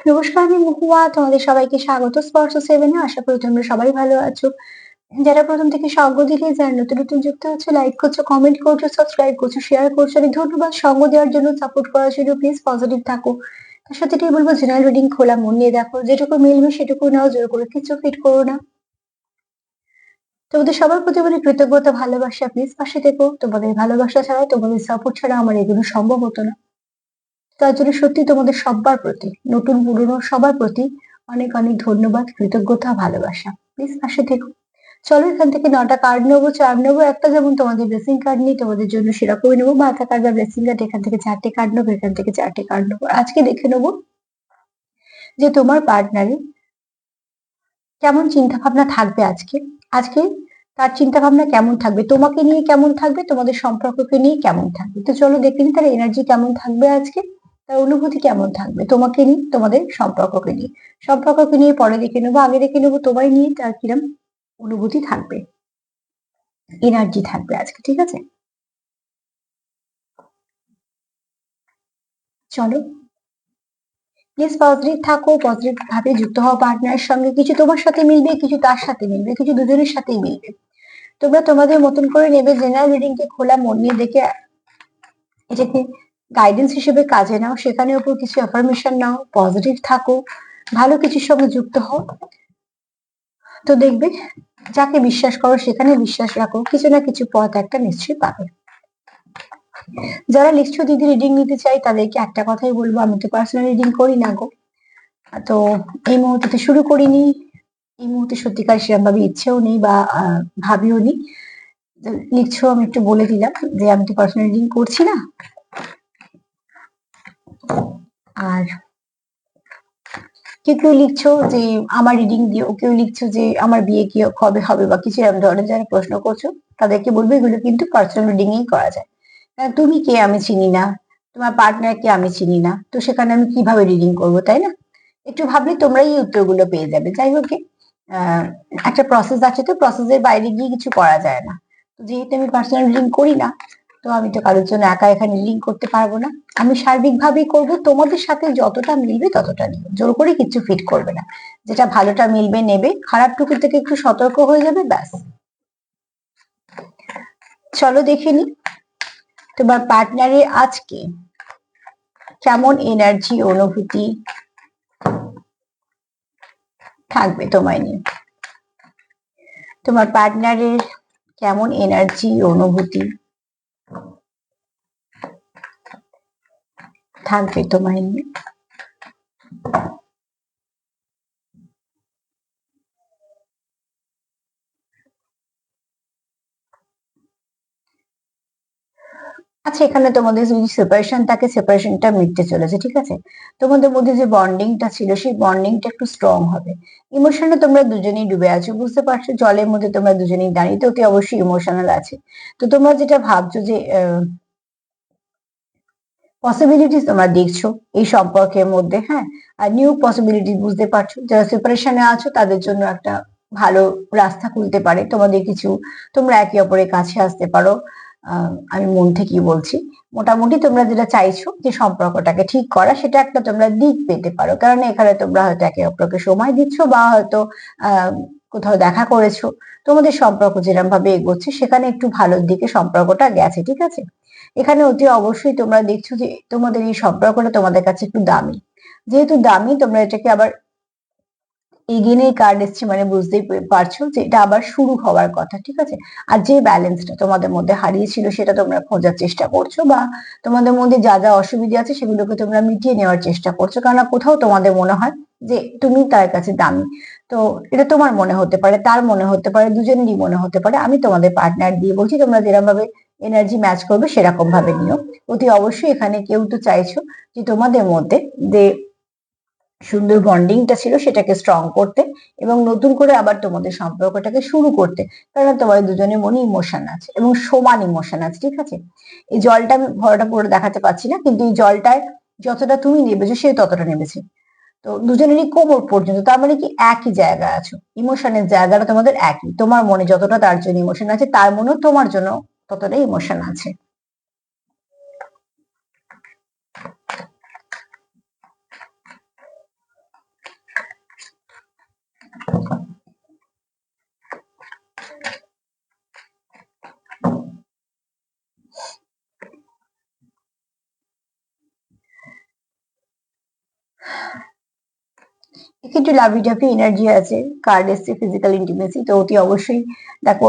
নমস্কার, আমি মহুয়া। তোমাদের সবাইকে স্বাগত স্পর্শ সেভেনে। আশা করি তোমরা সবাই ভালো আছো। যারা প্রথম থেকে সঙ্গ দিলে, যারা নতুন নতুন যুক্ত হচ্ছে, লাইক করছো, কমেন্ট করছো, সাবস্ক্রাইব করছো, শেয়ার করছো, অনেক ধন্যবাদ সঙ্গ দেওয়ার জন্য, সাপোর্ট করার জন্য। প্লিজ পজিটিভ থাকো। তার সাথে এটাই বলবো, জেনারেল রিডিং খোলা মন নিয়ে দেখো, যেটুকু মিলবে সেটুকু নাও, জোর করে কিছু ফিট করো না। তোমাদের সবার প্রতি বলি কৃতজ্ঞতা, ভালোবাসা। প্লিজ পাশে থেকো। তোমাদের ভালোবাসা ছাড়া, তোমাদের সাপোর্ট ছাড়া আমার এগুলো সম্ভব হতো না। তার জন্য সত্যি তোমাদের সবার প্রতি, নতুন পুরনো সবার প্রতি অনেক অনেক ধন্যবাদ, কৃতজ্ঞতা, ভালোবাসা। প্লিজ পাশে থেকো। চলো এখান থেকে 9টা কার্ড নেবো, 4 নেবো। একটা যেমন তোমাদের ব্লেসিং কার্ড নিই, তোমাদের জন্য সেরকমই নেবো। মাথা কার্ড বা ব্লেসিং কার্ড, এখান থেকে 4টে কার্ড নেবো, এখান থেকে 4টে কার্ড নেবো। আজকে দেখে নেবো যে তোমার পার্টনারের কেমন চিন্তা ভাবনা থাকবে আজকে। আজকে তার চিন্তা ভাবনা কেমন থাকবে, তোমাকে নিয়ে কেমন থাকবে, তোমাদের সম্পর্ককে নিয়ে কেমন থাকবে। তো চলো দেখে নিই তার এনার্জি কেমন থাকবে আজকে, তার অনুভূতি কেমন থাকবে তোমাকে নিয়ে, তোমাদের সম্পর্ককে নিয়ে। সম্পর্ককে নিয়ে পরে দেখে নেবো, আগে দেখে নেবো তোমায় নিয়ে তার কিরম অনুভূতি থাকবে, এনার্জি থাকবে আজকে। ঠিক আছে, চলো। প্লিজ পজিটিভ থাকো, পজিটিভ ভাবে যুক্ত হওয়া পার্টনারের সঙ্গে। কিছু তোমার সাথে মিলবে, কিছু তার সাথে মিলবে, কিছু দুজনের সাথেই মিলবে। তোমরা তোমাদের মতন করে নেবে। জেনারেল রিডিং কে খোলা মন নিয়ে দেখে এটাকে গাইডেন্স হিসেবে কাজে নাও। সেখানের উপর কিছু অ্যাফার্মেশন নাও, পজিটিভ থাকো, ভালো কিছুর সঙ্গে যুক্ত হও। তো দেখবে, যাকে বিশ্বাস করো সেখানে বিশ্বাস রাখো, কিছু না কিছু পথ একটা নিশ্চয়ই পাবে। যারা লিখছো দিদি রিডিং নিতে চাই, তাদেরকে একটা কথাই বলবো, আমি তো পার্সোনাল রিডিং করি না গো। তো এই মুহূর্তে শুরু করিনি, এই মুহূর্তে সত্যিকার সেরকম ভাবে ইচ্ছেও নেই বা ভাবিও নি। লিখছো, আমি একটু বলে দিলাম যে আমি তো পার্সোনাল রিডিং করছি না। আর কেউ কেউ লিখছো যে আমার রিডিং দিও, কেউ লিখছো যে আমার বিয়ে কি কবে হবে বা কিছু এরকম ধরনের যারা প্রশ্ন করছো, তাদেরকে বলবো এগুলো কিন্তু পার্সোনাল রিডিং এই করা যায়। তুমি কে আমি চিনি না, তোমার পার্টনার কে আমি চিনি না, তো সেখানে আমি কিভাবে রিডিং করবো, তাই না? একটু ভাবলে তোমরাই এই উত্তরগুলো পেয়ে যাবে। যাই হোক, আহ, একটা প্রসেস আছে, তো প্রসেসের বাইরে গিয়ে কিছু করা যায় না। তো যেহেতু আমি পার্সোনাল রিডিং করি না, তো আমি তো কারোর জন্য একা এখানে রিডিং করতে পারবো না। আমি সার্বিকভাবেই করব, তোমাদের সাথে যতটা মিলবে ততটা নিও, জোর করে কিছু ফিট করবে না। যেটা ভালোটা মিলবে নেবে, খারাপ টুকু থেকে একটু সতর্ক হয়ে যাবে, ব্যাস। চলো দেখে নি তোমার পার্টনারের আজকে কেমন এনার্জি, অনুভূতি থাকবে তোমায় নিয়ে। তোমার পার্টনারের কেমন এনার্জি, অনুভূতি থাকবে তোমায় নিয়ে। আচ্ছা, এখানে তোমাদের যদি সেপারেশন থাকে, সেপারেশনটা মিটতে চলেছে। ঠিক আছে, তোমাদের মধ্যে যে বন্ডিংটা ছিল, সেই বন্ডিংটা একটু স্ট্রং হবে। ইমোশনে তোমরা দুজনেই ডুবে আছো, বুঝতে পারছো? জলের মধ্যে তোমরা দুজনেই দাঁড়িয়ে, তো অতি অবশ্যই ইমোশনাল আছে। তো তোমরা যেটা ভাবছো যে পসিবিলিটিস তোমরা দেখছো এই সম্পর্কের মধ্যে, হ্যাঁ। আর নিউ পসিবিলিটি বুঝতে পারছো, যারা সেপারেশনে আছো তাদের জন্য একটা ভালো রাস্তা খুলতে পারে তোমাদের কিছু। তোমরা একে অপরের কাছে আসতে পারো। আমি মন থেকেই বলছি, মোটামুটি তোমরা যেটা চাইছো যে সম্পর্কটাকে ঠিক করা, সেটা একটা তোমরা দিক পেতে পারো। কারণ এখানে তোমরা হয়তো একে অপরকে সময় দিচ্ছ, বা হয়তো আহ কোথাও দেখা করেছো। তোমাদের সম্পর্ক যেরকম ভাবে এগোচ্ছে, সেখানে একটু ভালোর দিকে সম্পর্কটা গেছে। ঠিক আছে, এখানে অতি অবশ্যই তোমরা দেখছো যে তোমাদের এই সম্পর্কটা তোমাদের কাছে একটু দামি। যেহেতু দামি, তোমরা এটাকে আবার এগেইনের কার্ড এসছে, মানে বুঝতেই পারছো যে এটা আবার শুরু হওয়ার কথা। ঠিক আছে, আর যে ব্যালেন্সটা তোমাদের মধ্যে হারিয়েছিল, সেটা তোমরা খোঁজার চেষ্টা করছো, বা তোমাদের মধ্যে যা যা অসুবিধা আছে সেগুলোকে তোমরা মিটিয়ে নেওয়ার চেষ্টা করছো। কারণ কোথাও তোমাদের মনে হয় যে তুমি তার কাছে দামি। তো এটা তোমার মনে হতে পারে, তার মনে হতে পারে, দুজনেরই মনে হতে পারে। আমি তোমাদের পার্টনার দিয়ে বলছি, তোমরা যেরকম ভাবে এনার্জি ম্যাচ করবে সেরকম ভাবে নিও। অতি অবশ্যই এখানে কেউ তো চাইছো যে তোমাদের মধ্যে যে সুন্দর বন্ডিংটা ছিল সেটাকে স্ট্রং করতে, এবং নতুন করে আবার তোমাদের সম্পর্কটাকে শুরু করতে। কারণ তোমাদের দুজনের মনে ইমোশন আছে, এবং সমান ইমোশন আছে। ঠিক আছে, এই জলটা আমি ভরাটা পুরো দেখাতে পারছি না, কিন্তু এই জলটায় যতটা তুমি নেবেছো সে ততটা নেবেছে। তো দুজনেরই কোমর পর্যন্ত, তার মানে কি একই জায়গায় আছো, ইমোশনের জায়গাটা তোমাদের একই। তোমার মনে যতটা তার জন্য ইমোশন আছে, তার মনেও তোমার জন্য ততটাই ইমোশন আছে। কিন্তু লাভি টাভি এনার্জি আছে, কার্ড এসছে ফিজিক্যাল ইন্টিমেসি, তো অতি অবশ্যই দেখো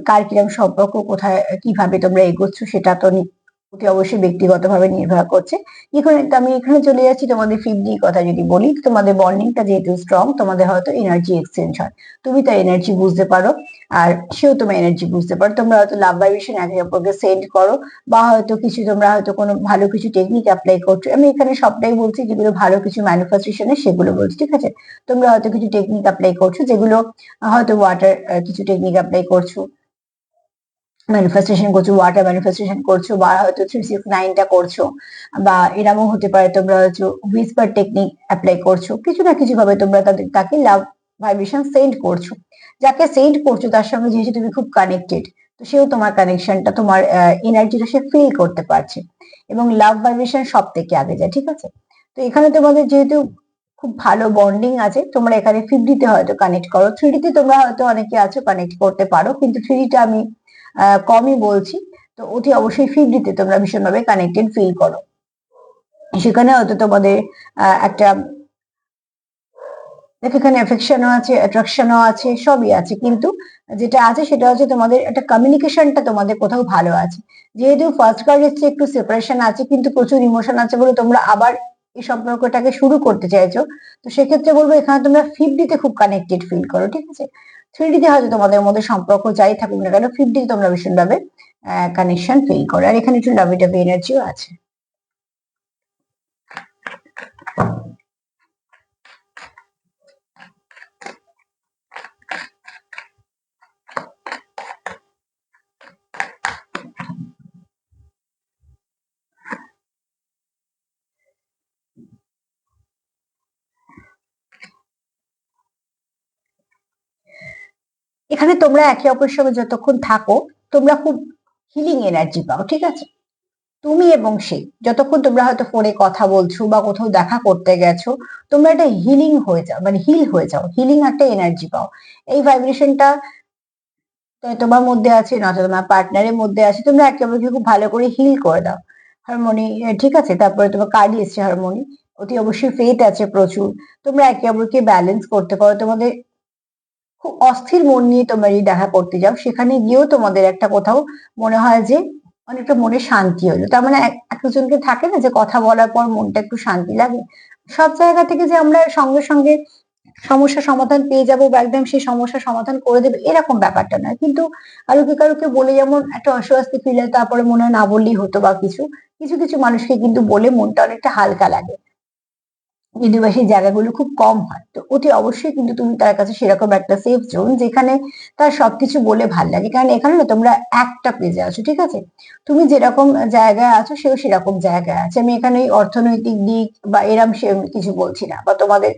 কার কিরম সম্পর্ক, কোথায় কিভাবে তোমরা এগোচ্ছ সেটা তো অতি অবশ্যই ব্যক্তিগতভাবে নির্ভর করছে। আমি এখানে চলে যাচ্ছি তোমাদের 5D কথা যদি বলি, তোমাদের বন্ডিংটা যেহেতু স্ট্রং, তোমাদের হয়তো এনার্জি এক্সচেঞ্জ হয়, তুমি তার এনার্জি বুঝতে পারো আর সেও তোমার এনার্জি বুঝতে পারো, তোমরা হয়তো লাভ ভাইব্রেশন একে অপরকে সেন্ড করো, বা হয়তো কিছু তোমরা হয়তো কোনো ভালো কিছু টেকনিক অ্যাপ্লাই করছো। আমি এখানে সবটাই বলছি, যেগুলো ভালো কিছু ম্যানিফেস্টেশনের সেগুলো বলছি, ঠিক আছে? তোমরা হয়তো কিছু টেকনিক অ্যাপ্লাই করছো, যেগুলো হয়তো ওয়াটার কিছু টেকনিক অ্যাপ্লাই করছো, ম্যানিফেস্টেশন করছো, ওয়াটার ম্যানিফেস্টেশন করছো, বা হয়তো 369টা করছো, বা এরকমও হতে পারে তোমরা হয়তো হুইসপার টেকনিক অ্যাপ্লাই করছো, কিছু না কিছু ভাবে তোমরা তাকে লাভ ভাইব্রেশন সেন্ড করছো। যাকে সেন্ড করছো তার সঙ্গে যেহেতু তুমি খুব কানেক্টেড, তো সেও তোমার কানেকশনটা, তোমার এনার্জিটা সে ফিল করতে পারছে, এবং লাভ ভাইব্রেশন সব থেকে আগে যায়, ঠিক আছে? তো এখানে তোমাদের যেহেতু খুব ভালো বন্ডিং আছে, তোমরা এখানে 5D তে হয়তো কানেক্ট করো, 3D তে তোমরা হয়তো অনেকে আছো কানেক্ট করতে পারো, কিন্তু 3D টা আমি কমই বলছি। তো অতি অবশ্যই 5D তে তোমরা ভীষণভাবে কানেক্টেড ফিল করো, সেখানে হয়তো তোমাদের একটা, দেখো এখানে অ্যাফেকশনও আছে, অ্যাট্রাকশনও আছে, সবই আছে, কিন্তু যেটা আছে সেটা হচ্ছে তোমাদের একটা কমিউনিকেশনটা তোমাদের কোথাও ভালো আছে। যেহেতু ফার্স্ট কার্ড এসছে একটু সেপারেশন আছে, কিন্তু প্রচুর ইমোশন আছে বলে তোমরা আবার এই সম্পর্কটাকে শুরু করতে চাইছো, তো সেক্ষেত্রে বলবো এখানে তোমরা 5D তে খুব কানেক্টেড ফিল করো, ঠিক আছে? 3D তে হয়তো তোমাদের মধ্যে সম্পর্ক যাই থাকুক না কেন, 5D তে তোমরা ভীষণভাবে কানেকশন ফিল করো, আর এখানে একটু লাভি টাভি এনার্জিও আছে। এখানে তোমরা একে অপরের সঙ্গে যতক্ষণ থাকো, তোমরা খুব হিলিং এনার্জি পাও, ঠিক আছে? তুমি এবং সে যতক্ষণ তোমরা হয়তো ফোনে কথা বলছো বা কোথাও দেখা করতে গেছো, তোমরা একটা হিলিং হয়ে যাও, মানে হিল হয়ে যাও, হিলিং একটা এনার্জি পাও। এই ভাইব্রেশনটা তোমার মধ্যে আছে, নয়তো তোমার পার্টনারের মধ্যে আছে, তোমরা একে অপরকে খুব ভালো করে হিল করে দাও। হারমোনি, ঠিক আছে? তারপরে তোমার কার্ডই এসছে হারমোনি, অতি অবশ্যই ফেট আছে প্রচুর, তোমরা একে অপরকে ব্যালেন্স করতে পারো। তোমাদের খুব অস্থির মন নিয়ে তোমরা যদি দেখা করতে যাও, সেখানে গিয়েও তোমাদের একটা কোথাও মনে হয় যে অনেকটা মনে শান্তি হলো। তার মানে একজনকে থাকে না যে কথা বলার পর মনটা একটু শান্তি লাগে, সব জায়গা থেকে যে আমরা সঙ্গে সঙ্গে সমস্যা সমাধান পেয়ে যাবো বা একদম সেই সমস্যার সমাধান করে দেবে এরকম ব্যাপারটা নয়, কিন্তু কারুকে কারুকে বলে যেমন একটা অস্বস্তি ফিল হয়, তারপরে মনে হয় না বললেই হতো, বা কিছু কিছু কিছু মানুষকে কিন্তু বলে মনটা অনেকটা হালকা লাগে, যদিও বা সেই জায়গাগুলো খুব কম হয়। তো অতি অবশ্যই কিন্তু তুমি তার কাছে সেরকম একটা সেফ জোন, যেখানে তার সবকিছু বলে ভাল লাগে, কারণ এখানে না তোমরা একটা পেজে আছো, ঠিক আছে? তুমি যেরকম জায়গায় আছো সেও সেরকম জায়গায় আছে। আমি এখানে এই অর্থনৈতিক দিক বা এরম সে কিছু বলছি না, বা তোমাদের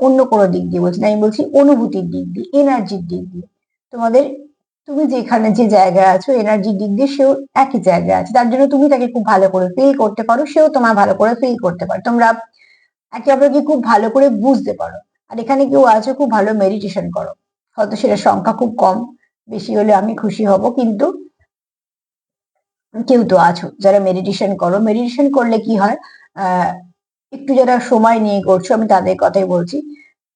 অন্য কোনো দিক দিয়ে বলছি না, আমি বলছি অনুভূতির দিক দিয়ে, এনার্জির দিক দিয়ে। তোমাদের, তুমি যেখানে যে জায়গায় আছো এনার্জির দিক দিয়ে সেও একই জায়গায় আছে, তার জন্য তুমি তাকে খুব ভালো করে ফিল করতে পারো, সেও তোমার ভালো করে ফিল করতে পারে, তোমরা একে অপরকে খুব ভালো করে বুঝতে পারো। আর এখানে কেউ আছে খুব ভালো মেডিটেশন করো, হয়তো সেটা সংখ্যা খুব কম, বেশি হলে আমি খুশি হব, কিন্তু কেউ তো আছো যারা মেডিটেশন করো। মেডিটেশন করলে কি হয়, আহ একটু যারা সময় নিয়ে করছো, আমি তাদের কথাই বলছি,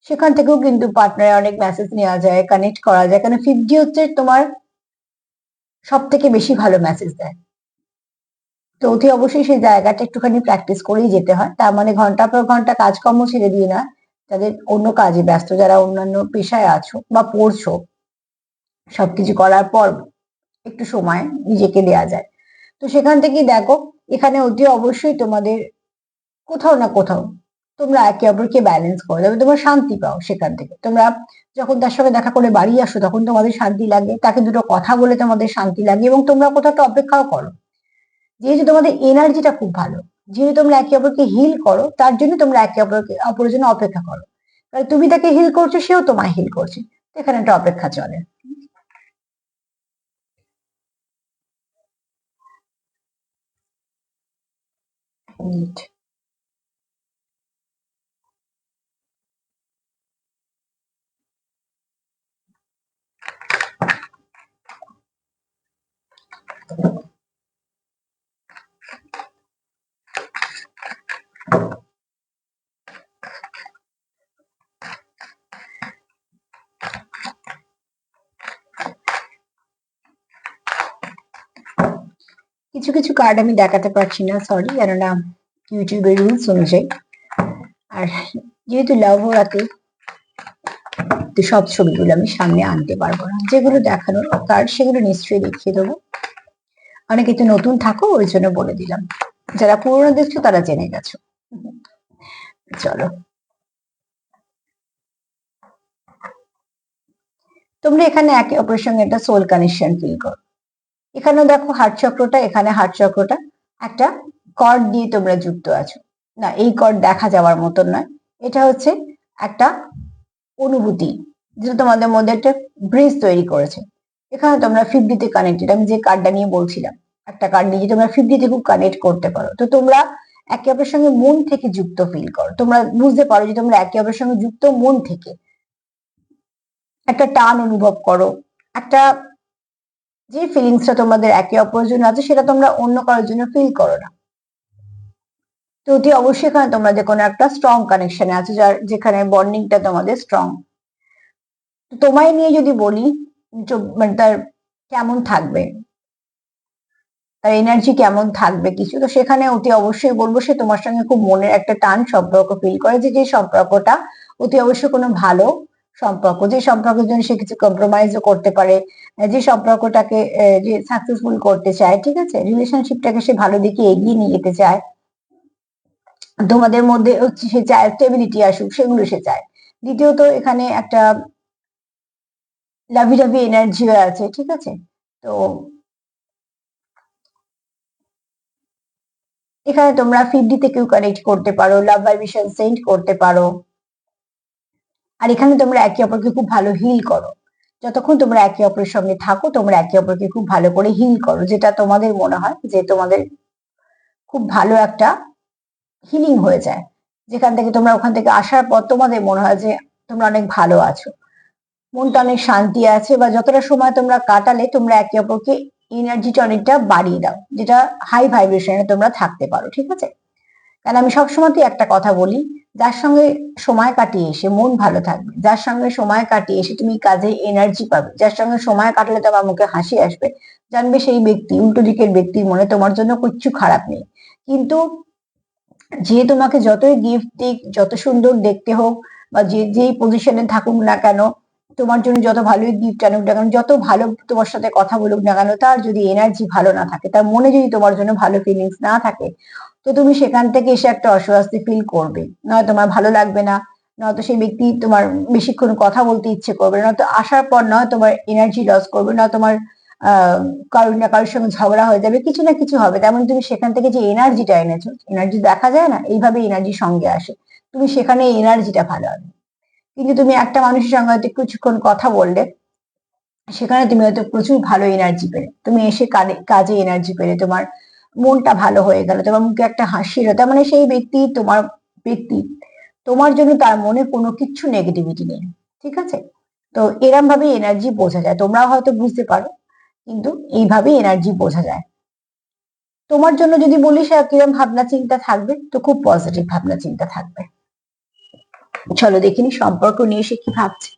সেখান থেকেও কিন্তু পার্টনারে অনেক মেসেজ নেওয়া যায়, কানেক্ট করা যায়, কারণ 5D হচ্ছে তোমার সব থেকে বেশি ভালো মেসেজ দেয়। তো অতি অবশ্যই সেই জায়গাটা একটুখানি প্র্যাকটিস করেই যেতে হয়, তার মানে ঘন্টা পর ঘন্টা কাজকর্ম ছেড়ে দিয়ে না, যাদের অন্য কাজে ব্যস্ত, যারা অন্যান্য পেশায় আছো বা পড়ছো, সবকিছু করার পর একটু সময় নিজেকে দেয়া যায়। তো সেখান থেকেই দেখো, এখানে অতি অবশ্যই তোমাদের কোথাও না কোথাও তোমরা একে অপরকে ব্যালেন্স করো, তবে তোমরা শান্তি পাও সেখান থেকে। তোমরা যখন তার সঙ্গে দেখা করে বাড়ি আসো তখন তোমাদের শান্তি লাগে, তাকে দুটো কথা বলে তোমাদের শান্তি লাগে, এবং তোমরা কোথাও একটা অপেক্ষাও করো, যেহেতু তোমাদের এনার্জিটা খুব ভালো, যেহেতু তোমরা একে অপরকে হিল করো, তার জন্য তোমরা একে অপরের জন্য অপেক্ষা করো, কারণ তুমি তাকে হিল করছো, সেও তোমায় হিল করছে, তো এখানে একটা অপেক্ষা চলে। Neat. কিছু কিছু কার্ড আমি দেখাতে পারছি না, সরি, কেননা ইউটিউবের রুলস অনুযায়ী। আর যেহেতু লাভ ওরাতে, তো সব ছবিগুলো আমি সামনে আনতে পারবো না। যেগুলো দেখানোর কার্ড সেগুলো নিশ্চয়ই দেখিয়ে দেবো। অনেকে তো নতুন থাকো, ওই জন্য বলে দিলাম। যারা পুরোনো দেখছো তারা জেনে গেছো। চলো, তোমরা এখানে একে অপরের সঙ্গে একটা সোল কানেকশন ফিল করো। এখানে দেখো হার্ট চক্রটা, এখানে হার্ট চক্রটা একটা কর্ড দিয়ে তোমরা যুক্ত আছো। না, এই কর্ড দেখা যাওয়ার মতন নয়, এটা হচ্ছে একটা অনুভূতি, যেটা তোমাদের মধ্যে একটা ব্রিজ তৈরি করেছে। এখানে তোমরা 50-তে কানেক্টেড। আমি যে কার্ডটা নিয়ে বলছিলাম, একটা কার্ড নিয়ে তোমরা 50-তে খুব কানেক্ট করতে পারো। তো তোমরা একে অপরের সঙ্গে মন থেকে যুক্ত ফিল করো। তোমরা বুঝতে পারো যে তোমরা একে অপরের সঙ্গে যুক্ত মন থেকে। একটা টান অনুভব করো, একটা যে ফিলিংসটা তোমাদের একে অপরের জন্য আছে সেটা তোমরা অন্য কারোর জন্য ফিল করো না। তো অতি অবশ্যই এখানে তোমরা যে কোনো একটা স্ট্রং কানেকশনে আছো, যার যেখানে বন্ডিংটা তোমাদের স্ট্রং। তো তোমায় নিয়ে যদি বলি, মানে তার কেমন থাকবে, তার এনার্জি কেমন থাকবে কিছু, তো সেখানে অতি অবশ্যই বলবো সে তোমার সঙ্গে খুব মনের একটা টান সম্পর্ক ফিল করে, যে সম্পর্কটা অতি অবশ্যই কোনো ভালো সম্পর্ক, যে সম্পর্কের জন্য সে কিছু কম্প্রোমাইজও করতে পারে, যে সম্পর্কটাকে যে সাকসেসফুল করতে চায়, ঠিক আছে, রিলেশনশিপটাকে সে ভালো দিকে এগিয়ে নিয়ে যেতে চায়। তোমাদের মধ্যে হচ্ছে সে চায় স্টেবিলিটি আসুক, সেগুলো সে চায়। দ্বিতীয়ত এখানে একটা লাভি লাভি এনার্জিও আছে, ঠিক আছে। তো এখানে তোমরা 50 থেকেও কানেক্ট করতে পারো, লাভ ভাইব্রেশন সেন্ড করতে পারো। আর এখানে তোমরা একে অপরকে খুব ভালো হিল করো। যতক্ষণ তোমরা একে অপরের সঙ্গে থাকো, তোমরা একে অপরকে খুব ভালো করে হিল করো, যেটা তোমাদের মনে হয় যে তোমাদের খুব ভালো একটা হিলিং হয়ে যায়। যেখান থেকে তোমরা ওখান থেকে আসার পর তোমাদের মনে হয় যে তোমরা অনেক ভালো আছো, মনটা অনেক শান্তি আছে, বা যতটা সময় তোমরা কাটালে তোমরা একে অপরকে এনার্জিটা অনেকটা বাড়িয়ে দাও, যেটা হাই ভাইব্রেশনে তোমরা থাকতে পারো, ঠিক আছে। কারণ আমি সবসময়ই একটা কথা বলি, যার সঙ্গে সময় কাটিয়ে এসে মন ভালো থাকবে, যার সঙ্গে সময় কাটিয়ে এসে তুমি কাজে এনার্জি পাবে, যার সঙ্গে সময় কাটালে তোমার মুখে হাসি আসবে, জানবে সেই ব্যক্তি, উল্টো দিকের ব্যক্তির মনে তোমার জন্য কিচ্ছু খারাপ নেই। কিন্তু যে তোমাকে যতই গিফট দিক, যত সুন্দর দেখতে হোক, বা যে যেই পজিশনে থাকুক না কেন, তোমার জন্য যত ভালোই গিফট আনুক না কেন, যত ভালো তোমার সাথে কথা বলুক না কেন, তার যদি এনার্জি ভালো না থাকে, তার মনে যদি তোমার জন্য ভালো ফিলিংস না থাকে, তো তুমি সেখান থেকে এসে একটা অস্বস্তি ফিল করবে। নয় তোমার ভালো লাগবে না, নয়তো সেই ব্যক্তি তোমার বেশিক্ষণ কথা বলতে ইচ্ছে করবে না, নয়তো আসার পর নয় তোমার এনার্জি লস করবে, না তোমার কারোর না কারোর সঙ্গে ঝগড়া হয়ে যাবে, কিছু না কিছু হবে। তেমন তুমি সেখান থেকে যে এনার্জিটা এনেছো, এনার্জি দেখা যায় না, এইভাবে এনার্জি সঙ্গে আসে, তুমি সেখানে এনার্জিটা ভালো হবে। কিন্তু তুমি একটা মানুষের সঙ্গে হয়তো কিছুক্ষণ কথা বললে, সেখানে তুমি হয়তো প্রচুর ভালো এনার্জি পেলে, তুমি এসে কাজে এনার্জি পেলে, তোমার মনটা ভালো হয়ে গেল, তোমার মুখে একটা হাসি এলো, তার মানে সেই ব্যক্তি তোমার জন্য তার মনে কোনো কিছু নেগেটিভিটি নেই, ঠিক আছে। তো এরম ভাবে এনার্জি বোঝা যায়, তোমরাও হয়তো বুঝতে পারো, কিন্তু এইভাবেই এনার্জি বোঝা যায়। তোমার জন্য যদি বলি সে কিরম ভাবনা চিন্তা থাকবে, তো খুব পজিটিভ ভাবনা চিন্তা থাকবে। চলো দেখিনি সম্পর্ক নিয়ে সে কি ভাবছে।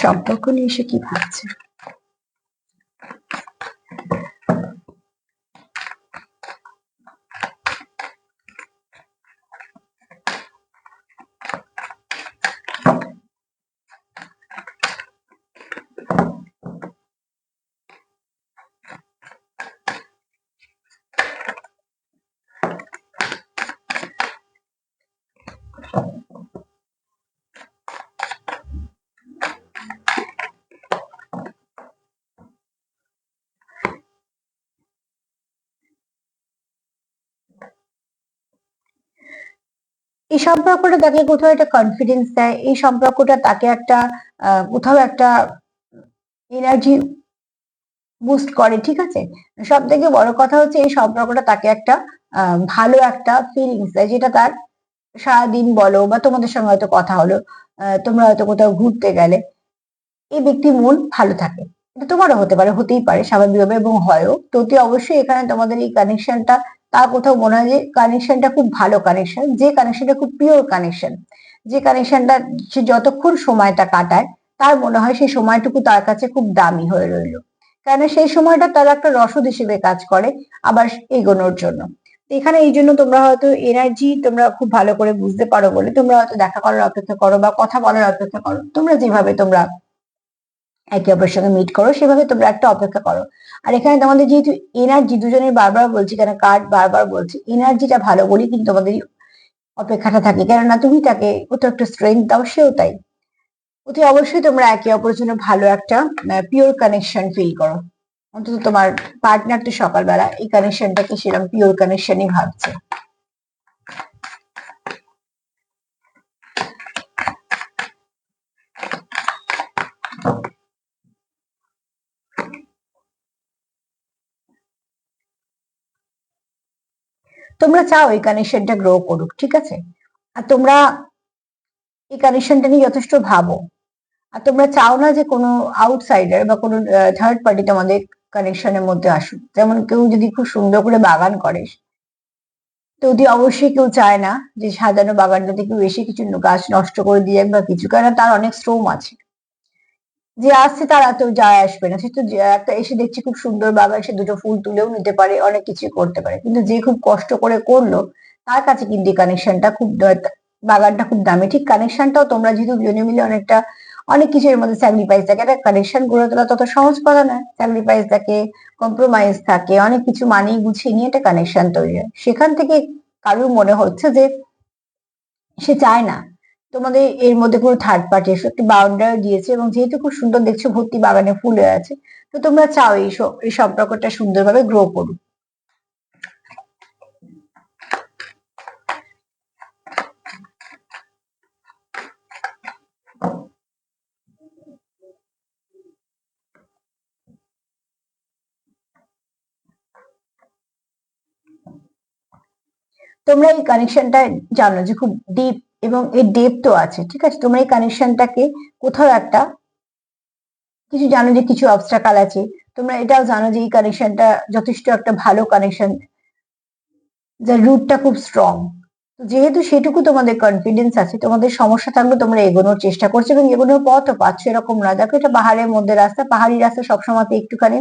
সম্পর্ক নিয়ে সে কি ভাবছে। এই সম্পর্কটা তাকে কোথাও একটা কনফিডেন্স দেয়, এই সম্পর্কটা তাকে একটা কোথাও একটা এনার্জি বুস্ট করে, ঠিক আছে। সব থেকে বড় কথা হচ্ছে এই সম্পর্কটা তাকে একটা ভালো একটা ফিলিংস দেয়, যেটা তার সারাদিন বলো, বা তোমাদের সঙ্গে হয়তো কথা হলো, তোমরা হয়তো কোথাও ঘুরতে গেলে, এই ব্যক্তির মন ভালো থাকে। এটা তোমারও হতে পারে, হতেই পারে স্বাভাবিকভাবে, এবং হয়ও। তো অতি অবশ্যই এখানে তোমাদের এই কানেকশনটা তার কোথাও মনে হয় যে কানেকশনটা খুব ভালো কানেকশন, যে কানেকশনটা খুব পিওর কানেকশন, যে কানেকশনটা সে যতক্ষণ সময়টা কাটায় তার মনে হয় সেই সময়টুকু তার কাছে খুব দামি হয়ে রইলো, কেন সেই সময়টা তার একটা রসদ হিসেবে কাজ করে আবার এগোনোর জন্য। এখানে এই জন্য তোমরা হয়তো এনার্জি তোমরা খুব ভালো করে বুঝতে পারো বলে তোমরা হয়তো দেখা করার অপেক্ষা করো বা কথা বলার অপেক্ষা করো, তোমরা যেভাবে তোমরা একে অপরের সঙ্গে মিট করো সেভাবে তোমরা একটা অপেক্ষা করো। আর এখানে তোমাদের যেহেতু এনার্জি দুজনের বারবার বলছি, কেন কার্ড বারবার বলছি এনার্জিটা ভালো বলি কিন্তু তোমাদের অপেক্ষাটা থাকে, কেননা তুমি তাকে কোথাও একটা স্ট্রেংথ দাও, সেও তাই। অতি অবশ্যই তোমরা একে অপরের জন্য ভালো একটা পিওর কানেকশন ফিল করো। অন্তত তোমার পার্টনার তো সকালবেলা এই কানেকশনটাকে সেরকম পিওর কানেকশনই ভাবছে। তোমরা চাও এই কানেকশনটা গ্রো করুক, ঠিক আছে, আর তোমরা এই কানেকশনটা নিয়ে যথেষ্ট ভাবো, আর তোমরা চাও না যে কোনো আউটসাইডার বা কোনো থার্ড পার্টি তোমাদের কানেকশনের মধ্যে আসুক। যেমন কেউ যদি খুব সুন্দর করে বাগান করে, তো অতি অবশ্যই কেউ চায় না যে সাজানো বাগানটাতে কেউ এসে কিছু গাছ নষ্ট করে দিয়ে বা কিছু, কারণ তার অনেক শ্রম আছে। যে আসছে তার এত যায় আসবে না, সে তো একটা এসে দেখছি খুব সুন্দর বাগান, সে দুটো ফুল তুলেও নিতে পারে, অনেক কিছু করতে পারে, কিন্তু যে খুব কষ্ট করে করলো তার কাছে কিন্তু কানেকশনটা খুব বাগানটা খুব দামি। ঠিক কানেকশনটাও তোমরা যেহেতু দুজনে মিলে অনেকটা অনেক কিছু এর মধ্যে স্যাক্রিফাইস থাকে, একটা কানেকশন গড়ে তোলা তত সহজ কথা নয়, স্যাক্রিফাইস থাকে, কম্প্রোমাইজ থাকে, অনেক কিছু মানিয়ে গুছিয়ে নিয়ে একটা কানেকশন তৈরি হয়। সেখান থেকে কারোর মনে হচ্ছে যে সে চায় না তোমাদের এর মধ্যে কোনো থার্ড পার্টি এসে একটি বাউন্ডারি দিয়েছে, এবং যেহেতু খুব সুন্দর দেখছো ভর্তি বাগানে ফুল হয়ে আছে, তো তোমরা চাও এই সম্পর্কটা সুন্দরভাবে গ্রো করুক। তোমরা এই কানেকশনটা জানো যে খুব ডিপ, এবং এর ডেপথও আছে, ঠিক আছে, তোমরা এই কানেকশনটাকে কোথাও একটা কিছু জানো যে কিছু অবস্ট্রাকাল আছে, তোমরা এটাও জানো যে এই কানেকশনটা যথেষ্ট একটা ভালো কানেকশন, যার রুটটা খুব স্ট্রং। তো যেহেতু সেটুকু তোমাদের কনফিডেন্স আছে, তোমাদের সমস্যা থাকলে তোমরা এগোনোর চেষ্টা করছো এবং এগোনোর পথও পাচ্ছ, এরকম না। দেখো এটা পাহাড়ের মধ্যে রাস্তা, পাহাড়ি রাস্তা সবসময় একটুখানি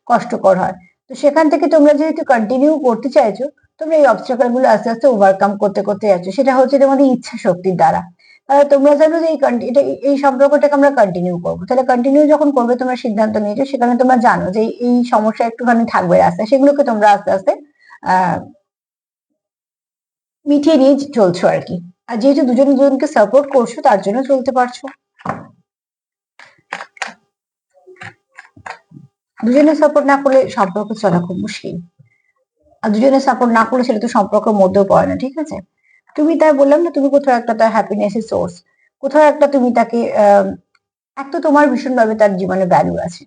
কষ্টকর হয়, তো সেখান থেকে তোমরা যেহেতু কন্টিনিউ করতে চাইছো, তোমরা এই অবস্ট্রাকল গুলো আস্তে আস্তে ওভারকাম করতে করতে যাচ্ছ, সেটা হচ্ছে তোমাদের ইচ্ছা শক্তির দ্বারা। তাহলে তোমরা জানো যে এটা এই সম্পর্কটাকে আমরা কন্টিনিউ করবো, তাহলে কন্টিনিউ যখন করবে তোমরা সিদ্ধান্ত নিয়েছো, সেখানে তোমরা জানো যে এই সমস্যা একটুখানি থাকবে রাস্তায়, সেগুলোকে তোমরা আস্তে আস্তে আহ মিটিয়ে নিয়ে চলছো আর কি। আর যেহেতু দুজন দুজনকে সাপোর্ট করছো তার জন্য চলতে পারছো। দুজনের সাপোর্ট না করলে সম্পর্ক চলা খুব মুশকিল, আর দুজনের সাপোর্ট না করলে সেটা তো সম্পর্কের মধ্যেও পড়ে না, ঠিক আছে। তুমি তাই বললাম না, তুমি কোথাও একটা তার হ্যাপিনেস এর সোর্স, কোথাও একটা তুমি তাকে এক তো তোমার ভীষণভাবে তার জীবনে ভ্যালু আছে,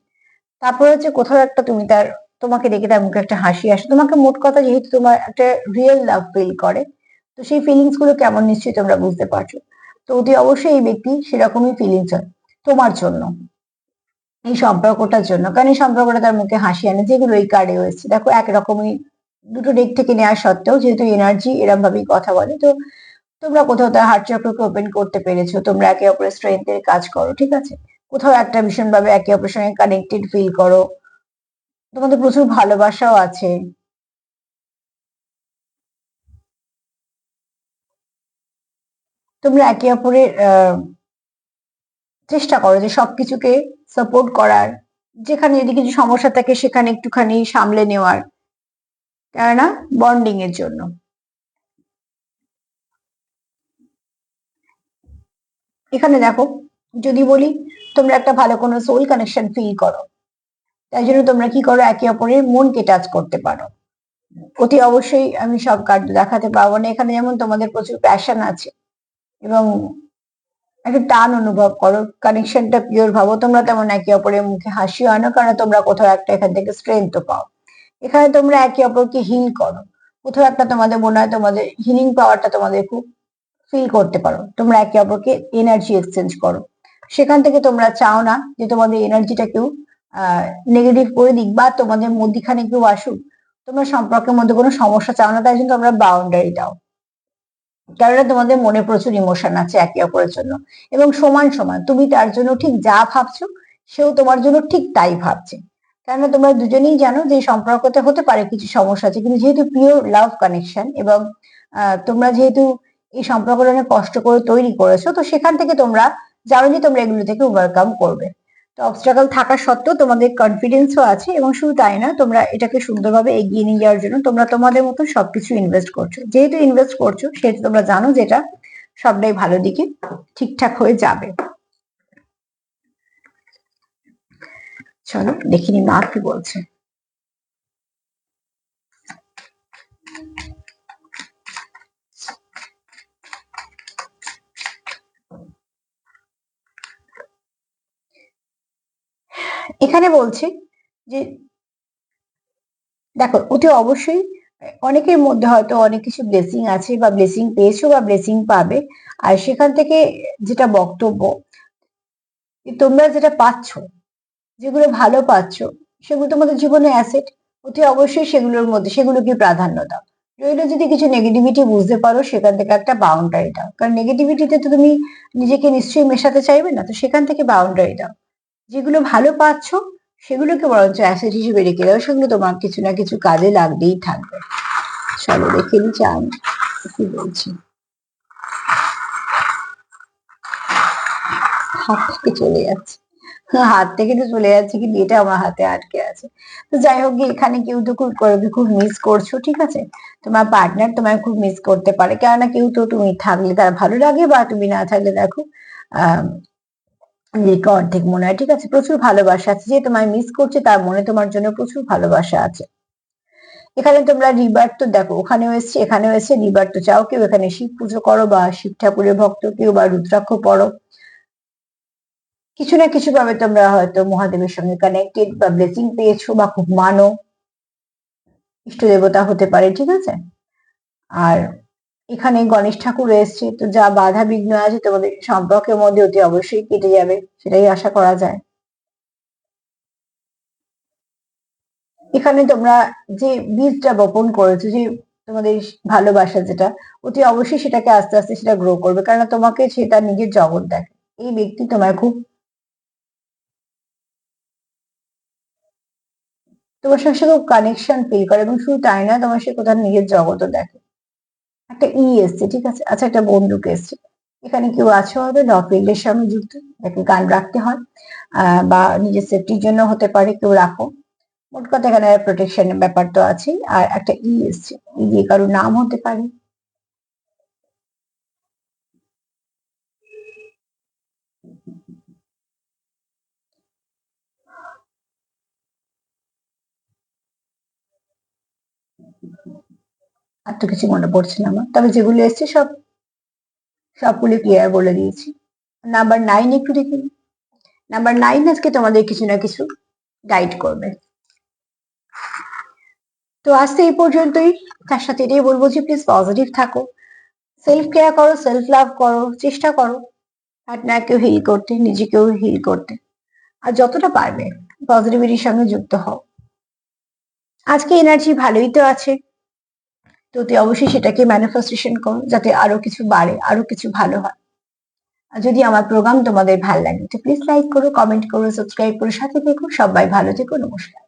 তারপর হচ্ছে কোথাও একটা তুমি তার, তোমাকে দেখে তার মুখে একটা হাসি আসে, তোমাকে মোট কথা যেহেতু তোমার একটা রিয়েল লাভ ফিল করে, তো সেই ফিলিংস গুলো কেমন নিশ্চয়ই তোমরা বুঝতে পারছো। তো অতি অবশ্যই এই ব্যক্তি সেরকমই ফিলিংস হয় তোমার জন্য, এই সম্পর্কটার জন্য, কারণ এই সম্পর্কটা তার মুখে হাসি আনে, যেগুলো এই কার্ডে হয়েছে দেখো একরকমই দুটো ডেক থেকে নেওয়া সত্ত্বেও যেহেতু এনার্জি এরম ভাবেই কথা বলে, তো তোমরা কোথাও তার হার্ট চক্রকে ওপেন করতে পেরেছো, তোমরা একে অপরের স্ট্রেংথ এর কাজ করো, ঠিক আছে, কোথাও একটা ভীষণ ভাবে একে অপরের সঙ্গে কানেক্টেড ফিল করো, তোমাদের প্রচুর ভালোবাসাও আছে। তোমরা একে অপরের চেষ্টা করো যে সবকিছুকে সাপোর্ট করার, যেখানে যদি কিছু সমস্যা থাকে সেখানে একটুখানি সামলে নেওয়ার, কেননা বন্ডিং এর জন্য। এখানে দেখো যদি বলি তোমরা একটা ভালো কোনো সোল কানেকশন ফিল করো, তাই জন্য তোমরা কি করো একে অপরের মনকে টাচ করতে পারো। অতি অবশ্যই আমি সব কার্ড দেখাতে পারবো না, এখানে যেমন তোমাদের প্রচুর প্যাশন আছে এবং একটা টান অনুভব করো, কানেকশনটা পিওর ভাবো, তোমরা তেমন একে অপরের মুখে হাসিও আনো, কারণ তোমরা কোথাও একটা এখান থেকে স্ট্রেংথ পাও। এখানে তোমরা একে অপরকে হিল করো, কোথাও একটা তোমাদের মনে হয় তোমাদের হিলিং পাওয়ারটা তোমাদের খুব ফিল করতে পারো, তোমরা একে অপরকে এনার্জি এক্সচেঞ্জ করো, সেখান থেকে তোমরা চাও না যে তোমাদের এনার্জিটা কেউ নেগেটিভ করে দিক বা তোমাদের মধ্যখানে কেউ আসুক, তোমরা সম্পর্কের মধ্যে কোনো সমস্যা চাও না, তাই জন্য তোমরা বাউন্ডারি দাও। কেননা তোমাদের মনে প্রচুর ইমোশন আছে একে অপরের জন্য, এবং সমান সমান তুমি তার জন্য ঠিক যা ভাবছো সেও তোমার জন্য ঠিক তাই ভাবছে। কেননা তোমরা দুজনেই জানো যে সম্পর্কতে হতে পারে কিছু সমস্যা আছে, কিন্তু যেহেতু পিওর লাভ কানেকশন, এবং তোমরা যেহেতু এই সম্পর্কটা অনেক কষ্ট করে তৈরি করেছো, তো সেখান থেকে তোমরা জানো যে তোমরা এগুলো থেকে ওভারকাম করবে। তো অবস্ট্রাগল থাকা সত্ত্বেও তোমাদের কনফিডেন্সও আছে, এবং শুধু তাই না, তোমরা এটাকে সুন্দরভাবে এগিয়ে নিয়ে যাওয়ার জন্য তোমরা তোমাদের মতো সবকিছু ইনভেস্ট করছো। যেহেতু ইনভেস্ট করছো সেহেতু তোমরা জানো যে এটা সবটাই ভালো দিকে ঠিকঠাক হয়ে যাবে। চলো দেখিনি মা কি বলছে। এখানে বলছে যে দেখো, অতি অবশ্যই অনেকের মধ্যে হয়তো অনেক কিছু ব্লেসিং আছে, বা ব্লেসিং পেয়েছো বা ব্লেসিং পাবে। আর সেখান থেকে যেটা বক্তব্য, তোমরা যেটা পাচ্ছ, যেগুলো ভালো পাচ্ছ, সেগুলো তোমাদের জীবনে অ্যাসেট। অতি অবশ্যই সেগুলোর মধ্যে সেগুলোকে প্রাধান্য দাও। রইলো যদি কিছু নেগেটিভিটি বুঝতে পারো, সেখান থেকে একটা বাউন্ডারি দাও, কারণ নেগেটিভিটিতে তো তুমি নিজেকে নিশ্চয়ই মেশাতে চাইবে না, তো সেখান থেকে বাউন্ডারি দাও। যেগুলো ভালো পাচ্ছ সেগুলোকে বরঞ্চ অ্যাসেট হিসেবে রেখে দাও, সেগুলো তোমার কিছু না কিছু কাজে লাগতেই থাকবে। চলো দেখে নিচ্ছি আমি কি বলছি। হাত থেকে চলে যাচ্ছে, হাত থেকে তো চলে যাচ্ছে, কিন্তু এটা আমার হাতে আটকে আছে। তো যাই হোক, এখানে কেউ তো খুব মিস করছো, ঠিক আছে। তোমার পার্টনার তোমায় খুব মিস করতে পারে, কেননা কেউ তো তুমি থাকলে তার ভালো লাগে, বা তুমি না থাকলে দেখো আহ নিজেকে অর্ধেক মনে হয়, ঠিক আছে। প্রচুর ভালোবাসা আছে, যে তোমায় মিস করছে তার মনে তোমার জন্য প্রচুর ভালোবাসা আছে। এখানে তোমরা রিবার তো দেখো, ওখানেও এসছে এখানেও এসছে, রিবার তো চাও, কেউ এখানে শিব পুজো করো বা শিব ঠাকুরের ভক্ত, কেউ বা রুদ্রাক্ষ পড়ো। কিছু না কিছু ভাবে তোমরা হয়তো মহাদেবের সঙ্গে কানেক্টেড, বা ব্লেসিং পেয়েছো, বা খুব মানো, ইষ্ট দেবতা হতে পারে, ঠিক আছে। আর এখানে গণেশ ঠাকুর এসছে, তো যা বাধা বিঘ্ন আছে তোমাদের সম্পর্কের মধ্যে অতি অবশ্যই কেটে যাবে, সেটাই আশা করা যায়। এখানে তোমরা যে বীজটা বপন করেছো, যে তোমাদের ভালোবাসা যেটা, অতি অবশ্যই সেটাকে আস্তে আস্তে সেটা গ্রো করবে, কারণ তোমাকে সে তার নিজের জগৎ দেখে। এই ব্যক্তি তোমায় খুব, তোমার সঙ্গে খুব কানেকশন ফিল করে, এবং শুধু তাই না, তোমার সে কোথাও নিজের জগৎও দেখে। একটা এসছে, ঠিক আছে। আচ্ছা, একটা বন্দুক এসছে। এখানে কেউ আছো হয়তো ল ফিল্ডের সঙ্গে যুক্ত, তাকে গান রাখতে হয়, বা নিজের সেফটির জন্য হতে পারে কেউ রাখো। মোট কথা এখানে প্রোটেকশনের ব্যাপার তো আছে। আর একটা এসছে, যে কারোর নাম হতে পারে। আর তো কিছু মনে পড়ছে না আমার, তবে যেগুলো এসছে সবগুলো ক্লিয়ার বলে দিয়েছি। নাম্বার 9 একটু দেখে নিই। নাম্বার 9 আজকে তোমাদের কিছু না কিছু গাইড করবে। তো আজ তো এই পর্যন্তই। তার সাথে এটাই বলবো যে প্লিজ পজিটিভ থাকো, সেলফ কেয়ার করো, সেলফ লাভ করো, চেষ্টা করো পার্টনারকেও হিল করতে, নিজেকেও হিল করতে। আর যতটা পারবে পজিটিভিটির সঙ্গে যুক্ত হও। আজকে এনার্জি ভালোই তো আছে, তো তুই অবশ্যই সেটাকে ম্যানিফেস্টেশন করো, যাতে আরো কিছু বাড়ে, আরো কিছু ভালো হয়। আর যদি আমার প্রোগ্রাম তোমাদের ভালো লাগে তো প্লিজ লাইক করো, কমেন্ট করো, সাবস্ক্রাইব করো, সাথে থেকো। সবাই ভালো থেকো, নমস্কার।